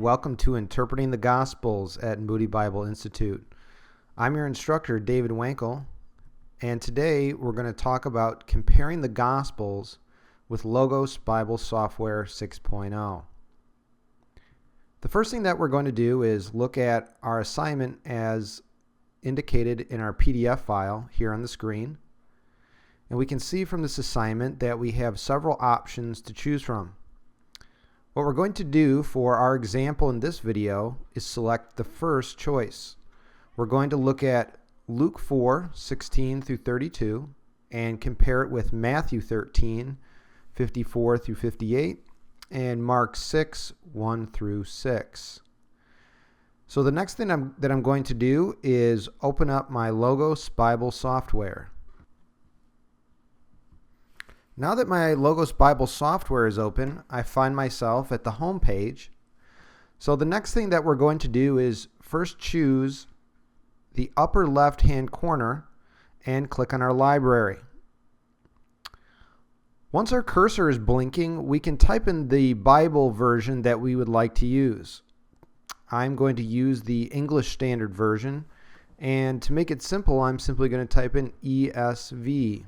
welcome to Interpreting the Gospels at Moody Bible Institute. I'm your instructor, David Wankel, and today we're going to talk about comparing the Gospels with Logos Bible Software 6.0. The first thing that we're going to do is look at our assignment as indicated in our PDF file here on the screen. And we can see from this assignment that we have several options to choose from. What we're going to do for our example in this video is select the first choice. We're going to look at Luke 4:16 through 32 and compare it with Matthew 13:54 through 58 and Mark 6:1 through 6. So the next thing that I'm going to do is open up my Logos Bible software. Now that my Logos Bible software is open, I find myself at the home page. So the next thing that we're going to do is first choose the upper left-hand corner and click on our library. Once our cursor is blinking, we can type in the Bible version that we would like to use. I'm going to use the English Standard Version, and to make it simple, I'm simply going to type in ESV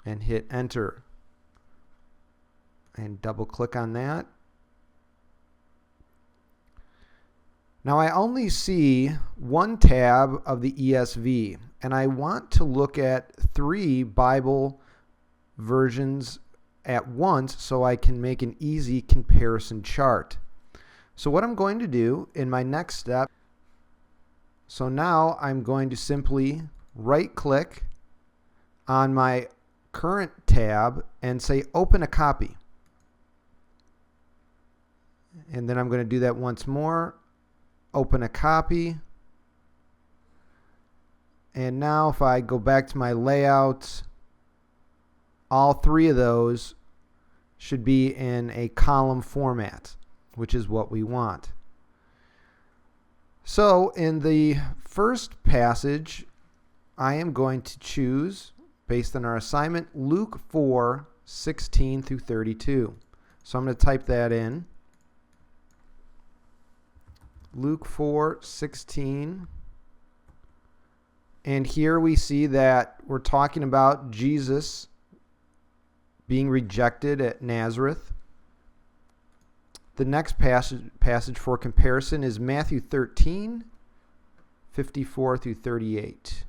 and hit enter. And double click on that. Now I only see one tab of the ESV, and I want to look at 3 Bible versions at once so I can make an easy comparison chart. So what I'm going to do in my next step, so now I'm going to simply right click on my current tab and say open a copy. And then I'm going to do that once more. Open a copy. And now if I go back to my layouts, all 3 of those should be in a column format, which is what we want. So in the first passage, I am going to choose, based on our assignment, Luke 4:16 through 32. So I'm going to type that in. Luke 4:16, and here we see that we're talking about Jesus being rejected at Nazareth. The next passage for comparison is Matthew 13:54 through 38.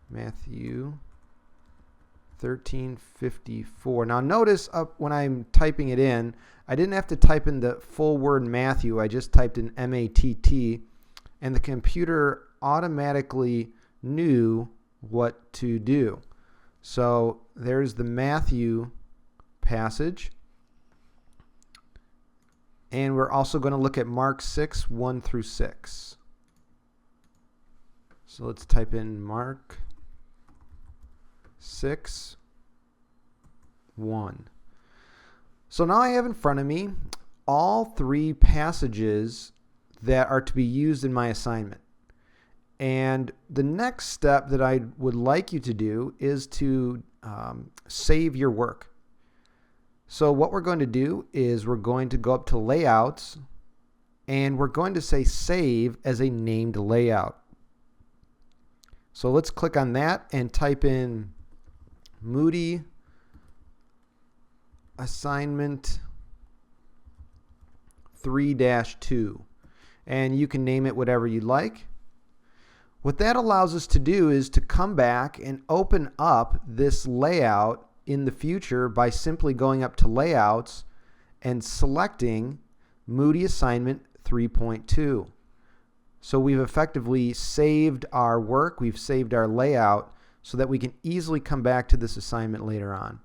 Matthew 13:54. Now notice when I'm typing it in, I didn't have to type in the full word Matthew. I just typed in M-A-T-T, and the computer automatically knew what to do. So there's the Matthew passage. And we're also going to look at Mark 6:1 through 6. So let's type in Mark 6:1. So now I have in front of me all 3 passages that are to be used in my assignment. And the next step that I would like you to do is to save your work. So what we're going to do is we're going to go up to Layouts, and we're going to say Save as a named layout. So let's click on that and type in Moody Assignment 3-2, and you can name it whatever you'd like. What that allows us to do is to come back and open up this layout in the future by simply going up to Layouts and selecting Moody Assignment 3.2. So we've effectively saved our work, we've saved our layout so that we can easily come back to this assignment later on.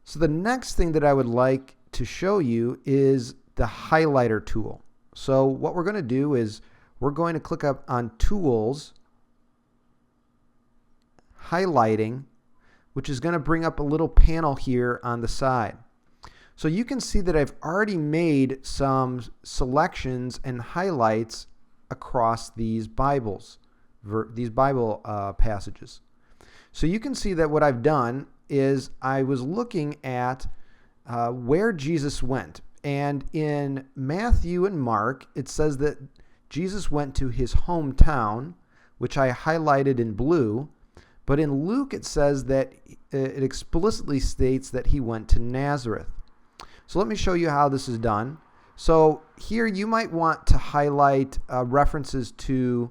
So the next thing that I would like to show you is the highlighter tool. So what we're going to do is we're going to click up on Tools, Highlighting, which is going to bring up a little panel here on the side. So you can see that I've already made some selections and highlights across these Bible passages. So you can see that what I've done is I was looking at where Jesus went. And in Matthew and Mark, it says that Jesus went to his hometown, which I highlighted in blue. But in Luke, it says that it explicitly states that he went to Nazareth. So let me show you how this is done. So here you might want to highlight references to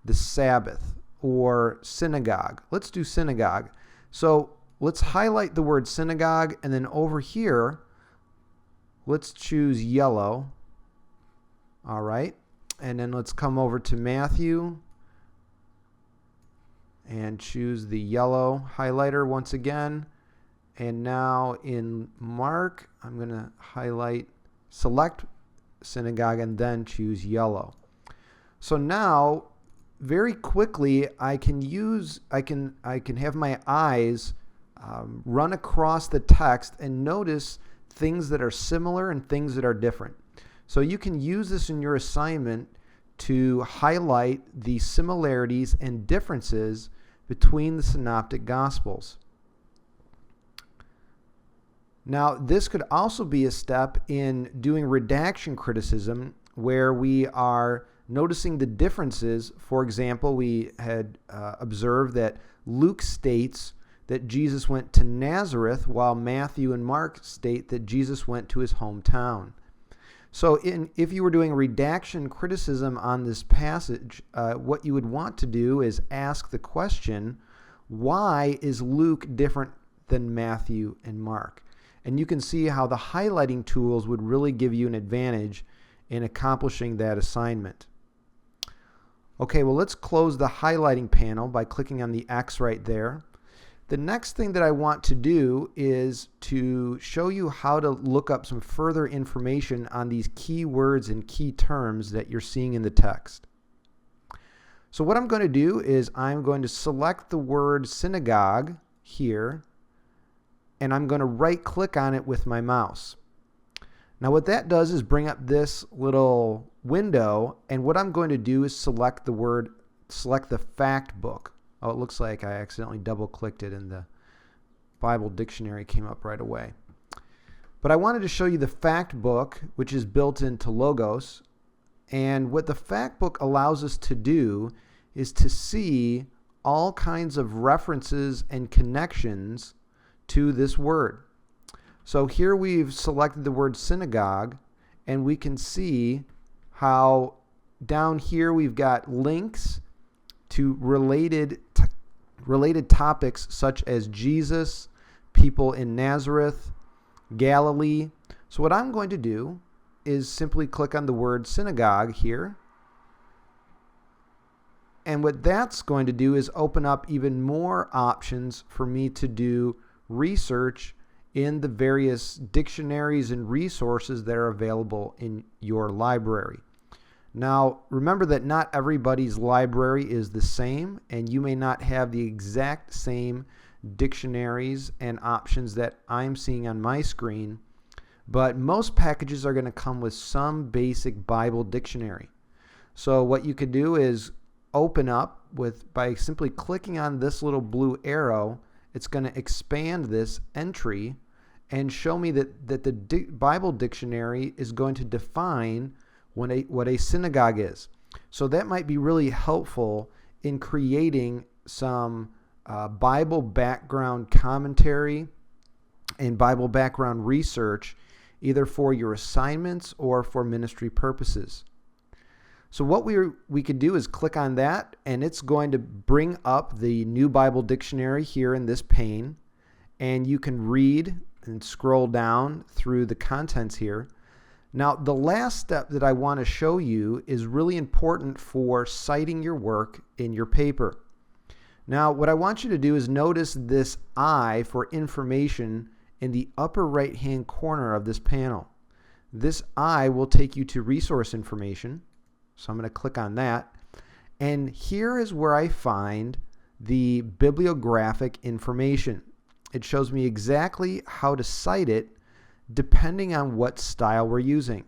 the Sabbath or synagogue. Let's do synagogue. So let's highlight the word synagogue, and then over here, let's choose yellow. All right. And then let's come over to Matthew and choose the yellow highlighter once again. And now in Mark, I'm going to select synagogue and then choose yellow. So now, very quickly, I can have my eyes run across the text and notice things that are similar and things that are different. So you can use this in your assignment to highlight the similarities and differences between the Synoptic Gospels. Now, this could also be a step in doing redaction criticism, where we are noticing the differences. For example, we had observed that Luke states that Jesus went to Nazareth, while Matthew and Mark state that Jesus went to his hometown. So if you were doing redaction criticism on this passage, what you would want to do is ask the question, why is Luke different than Matthew and Mark? And you can see how the highlighting tools would really give you an advantage in accomplishing that assignment. Okay, well, let's close the highlighting panel by clicking on the X right there. The next thing that I want to do is to show you how to look up some further information on these key words and key terms that you're seeing in the text. So what I'm going to do is I'm going to select the word synagogue here, and I'm going to right-click on it with my mouse. Now what that does is bring up this little window, and what I'm going to do is select the fact book. Oh, it looks like I accidentally double-clicked it and the Bible dictionary came up right away. But I wanted to show you the fact book, which is built into Logos. And what the fact book allows us to do is to see all kinds of references and connections to this word. So here we've selected the word synagogue, and we can see how down here we've got links to related topics such as Jesus, people in Nazareth, Galilee. So what I'm going to do is simply click on the word synagogue here. And what that's going to do is open up even more options for me to do research in the various dictionaries and resources that are available in your library. Now, remember that not everybody's library is the same, and you may not have the exact same dictionaries and options that I'm seeing on my screen, but most packages are going to come with some basic Bible dictionary. So what you could do is open up by simply clicking on this little blue arrow. It's going to expand this entry and show me that the Bible dictionary is going to define what a synagogue is. So that might be really helpful in creating some Bible background commentary and Bible background research, either for your assignments or for ministry purposes. So what we could do is click on that, and it's going to bring up the New Bible Dictionary here in this pane, and you can read and scroll down through the contents here. Now, the last step that I want to show you is really important for citing your work in your paper. Now, what I want you to do is notice this I for information in the upper right-hand corner of this panel. This I will take you to resource information. So I'm going to click on that. And here is where I find the bibliographic information. It shows me exactly how to cite it depending on what style we're using.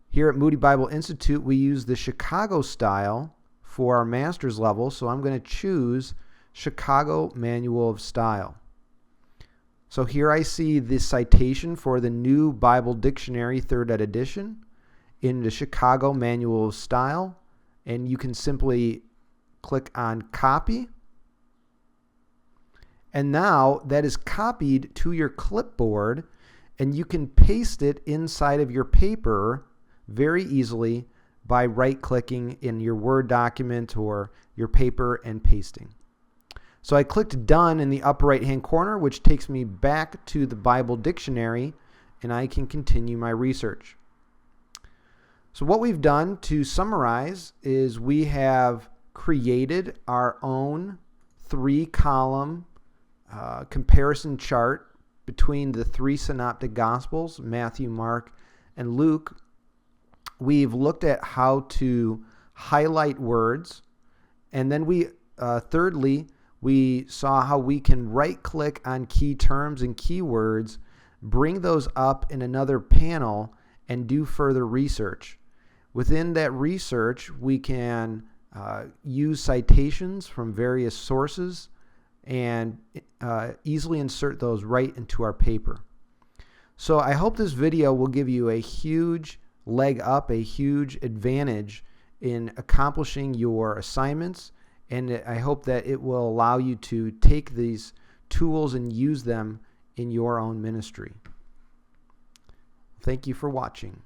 Here at Moody Bible Institute, we use the Chicago style for our master's level, so I'm going to choose Chicago Manual of Style. So here I see the citation for the New Bible Dictionary, 3rd ed edition, in the Chicago Manual of Style, and you can simply click on copy. And now that is copied to your clipboard, and you can paste it inside of your paper very easily by right-clicking in your Word document or your paper and pasting. So I clicked Done in the upper right-hand corner, which takes me back to the Bible Dictionary, and I can continue my research. So what we've done, to summarize, is we have created our own 3-column comparison chart between the 3 synoptic Gospels, Matthew, Mark, and Luke. We've looked at how to highlight words, and then thirdly, we saw how we can right-click on key terms and keywords, bring those up in another panel, and do further research. Within that research, we can use citations from various sources and easily insert those right into our paper. So I hope this video will give you a huge leg up, a huge advantage in accomplishing your assignments, and I hope that it will allow you to take these tools and use them in your own ministry. Thank you for watching.